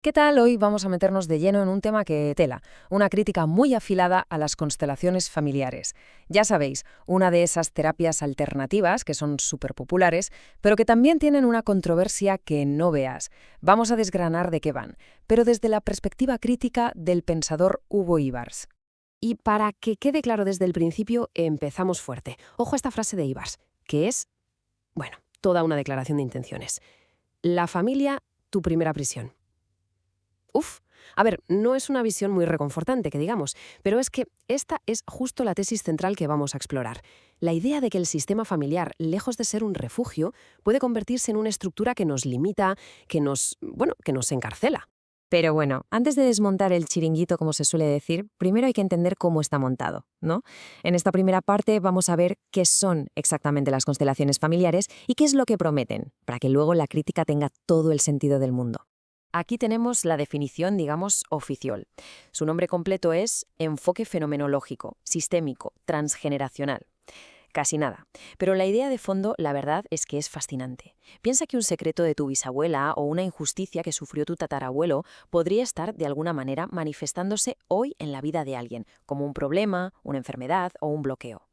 ¿Qué tal? Hoy vamos a meternos de lleno en un tema que tela, una crítica muy afilada a las constelaciones familiares. Ya sabéis, una de esas terapias alternativas que son súper populares, pero que también tienen una controversia que no veas. Vamos a desgranar de qué van, pero desde la perspectiva crítica del pensador Hugo Ibars. Y para que quede claro desde el principio, empezamos fuerte. Ojo a esta frase de Ibars, que es, bueno, toda una declaración de intenciones. La familia, tu primera prisión. Uf, a ver, no es una visión muy reconfortante, que digamos, pero es que esta es justo la tesis central que vamos a explorar. La idea de que el sistema familiar, lejos de ser un refugio, puede convertirse en una estructura que nos limita, que nos encarcela. Pero bueno, antes de desmontar el chiringuito, como se suele decir, primero hay que entender cómo está montado, ¿no? En esta primera parte vamos a ver qué son exactamente las constelaciones familiares y qué es lo que prometen, para que luego la crítica tenga todo el sentido del mundo. Aquí tenemos la definición, digamos, oficial. Su nombre completo es enfoque fenomenológico, sistémico, transgeneracional. Casi nada. Pero la idea de fondo, la verdad, es que es fascinante. Piensa que un secreto de tu bisabuela o una injusticia que sufrió tu tatarabuelo podría estar, de alguna manera, manifestándose hoy en la vida de alguien, como un problema, una enfermedad o un bloqueo.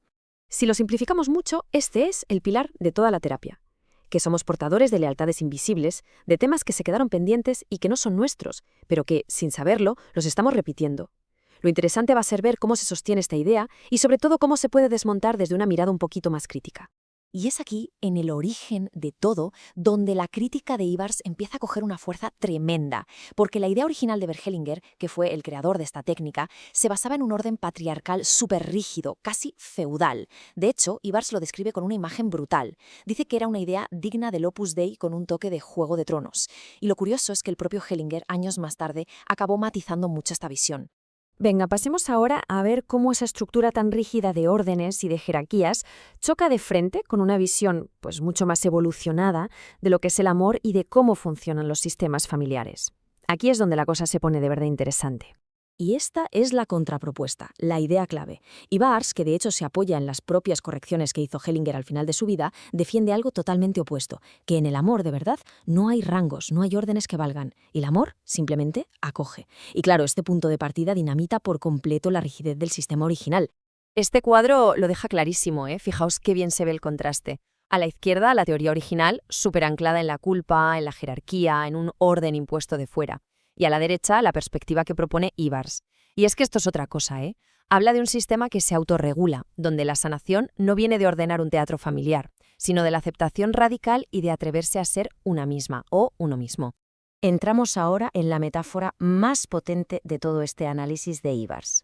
Si lo simplificamos mucho, este es el pilar de toda la terapia. Que somos portadores de lealtades invisibles, de temas que se quedaron pendientes y que no son nuestros, pero que, sin saberlo, los estamos repitiendo. Lo interesante va a ser ver cómo se sostiene esta idea y sobre todo cómo se puede desmontar desde una mirada un poquito más crítica. Y es aquí, en el origen de todo, donde la crítica de Ibars empieza a coger una fuerza tremenda, porque la idea original de Bergelinger, que fue el creador de esta técnica, se basaba en un orden patriarcal súper rígido, casi feudal. De hecho, Ibars lo describe con una imagen brutal. Dice que era una idea digna del Opus Dei con un toque de Juego de Tronos. Y lo curioso es que el propio Hellinger, años más tarde, acabó matizando mucho esta visión. Venga, pasemos ahora a ver cómo esa estructura tan rígida de órdenes y de jerarquías choca de frente con una visión pues mucho más evolucionada de lo que es el amor y de cómo funcionan los sistemas familiares. Aquí es donde la cosa se pone de verdad interesante. Y esta es la contrapropuesta, la idea clave. Y Bars, que de hecho se apoya en las propias correcciones que hizo Hellinger al final de su vida, defiende algo totalmente opuesto, que en el amor de verdad no hay rangos, no hay órdenes que valgan. Y el amor simplemente acoge. Y claro, este punto de partida dinamita por completo la rigidez del sistema original. Este cuadro lo deja clarísimo, ¿eh? Fijaos qué bien se ve el contraste. A la izquierda, la teoría original, súper anclada en la culpa, en la jerarquía, en un orden impuesto de fuera. Y a la derecha, la perspectiva que propone Ibars. Y es que esto es otra cosa, ¿eh? Habla de un sistema que se autorregula, donde la sanación no viene de ordenar un teatro familiar, sino de la aceptación radical y de atreverse a ser una misma o uno mismo. Entramos ahora en la metáfora más potente de todo este análisis de Ibars.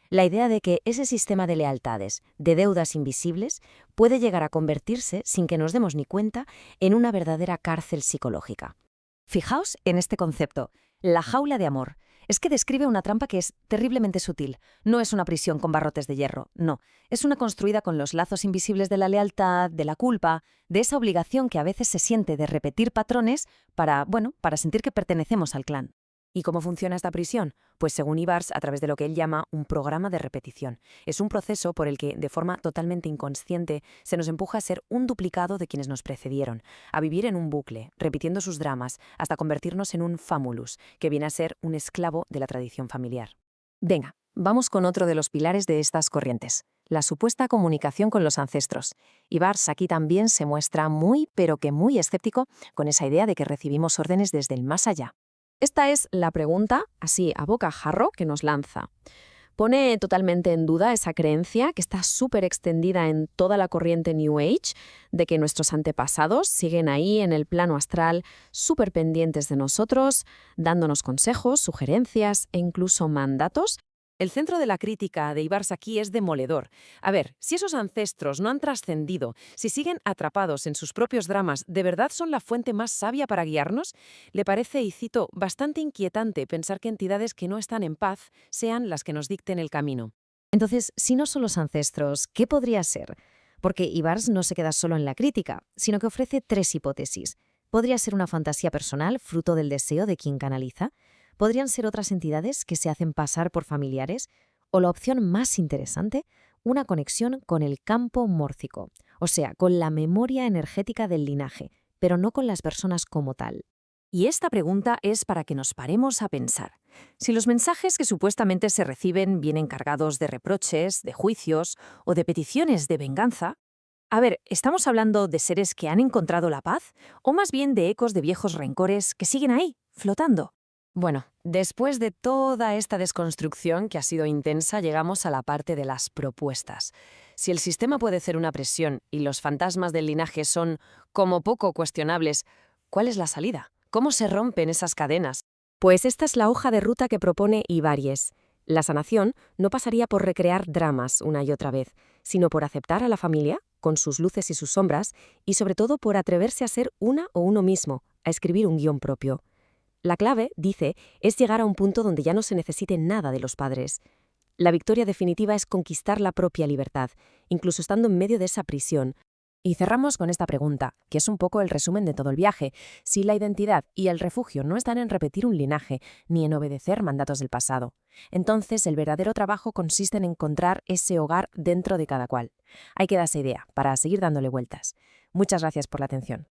La idea de que ese sistema de lealtades, de deudas invisibles, puede llegar a convertirse, sin que nos demos ni cuenta, en una verdadera cárcel psicológica. Fijaos en este concepto, la jaula de amor. Es que describe una trampa que es terriblemente sutil. No es una prisión con barrotes de hierro, no. Es una construida con los lazos invisibles de la lealtad, de la culpa, de esa obligación que a veces se siente de repetir patrones para sentir que pertenecemos al clan. ¿Y cómo funciona esta prisión? Pues según Ibars, a través de lo que él llama un programa de repetición. Es un proceso por el que, de forma totalmente inconsciente, se nos empuja a ser un duplicado de quienes nos precedieron, a vivir en un bucle, repitiendo sus dramas, hasta convertirnos en un famulus, que viene a ser un esclavo de la tradición familiar. Venga, vamos con otro de los pilares de estas corrientes, la supuesta comunicación con los ancestros. Ibars aquí también se muestra muy, pero que muy escéptico con esa idea de que recibimos órdenes desde el más allá. Esta es la pregunta, así a bocajarro, que nos lanza. Pone totalmente en duda esa creencia que está súper extendida en toda la corriente New Age, de que nuestros antepasados siguen ahí en el plano astral, súper pendientes de nosotros, dándonos consejos, sugerencias e incluso mandatos. El centro de la crítica de Ibars aquí es demoledor. A ver, si esos ancestros no han trascendido, si siguen atrapados en sus propios dramas, ¿de verdad son la fuente más sabia para guiarnos? Le parece, y cito, bastante inquietante pensar que entidades que no están en paz sean las que nos dicten el camino. Entonces, si no son los ancestros, ¿qué podría ser? Porque Ibars no se queda solo en la crítica, sino que ofrece tres hipótesis. Podría ser una fantasía personal, fruto del deseo de quien canaliza. Podrían ser otras entidades que se hacen pasar por familiares. O la opción más interesante, una conexión con el campo mórfico, o sea, con la memoria energética del linaje, pero no con las personas como tal. Y esta pregunta es para que nos paremos a pensar. Si los mensajes que supuestamente se reciben vienen cargados de reproches, de juicios o de peticiones de venganza, a ver, ¿estamos hablando de seres que han encontrado la paz o más bien de ecos de viejos rencores que siguen ahí, flotando? Bueno, después de toda esta desconstrucción que ha sido intensa, llegamos a la parte de las propuestas. Si el sistema puede hacer una presión y los fantasmas del linaje son como poco cuestionables, ¿cuál es la salida? ¿Cómo se rompen esas cadenas? Pues esta es la hoja de ruta que propone Ibáriez. La sanación no pasaría por recrear dramas una y otra vez, sino por aceptar a la familia, con sus luces y sus sombras, y sobre todo por atreverse a ser una o uno mismo, a escribir un guión propio. La clave, dice, es llegar a un punto donde ya no se necesite nada de los padres. La victoria definitiva es conquistar la propia libertad, incluso estando en medio de esa prisión. Y cerramos con esta pregunta, que es un poco el resumen de todo el viaje. Si la identidad y el refugio no están en repetir un linaje, ni en obedecer mandatos del pasado, entonces el verdadero trabajo consiste en encontrar ese hogar dentro de cada cual. Ahí queda esa idea, para seguir dándole vueltas. Muchas gracias por la atención.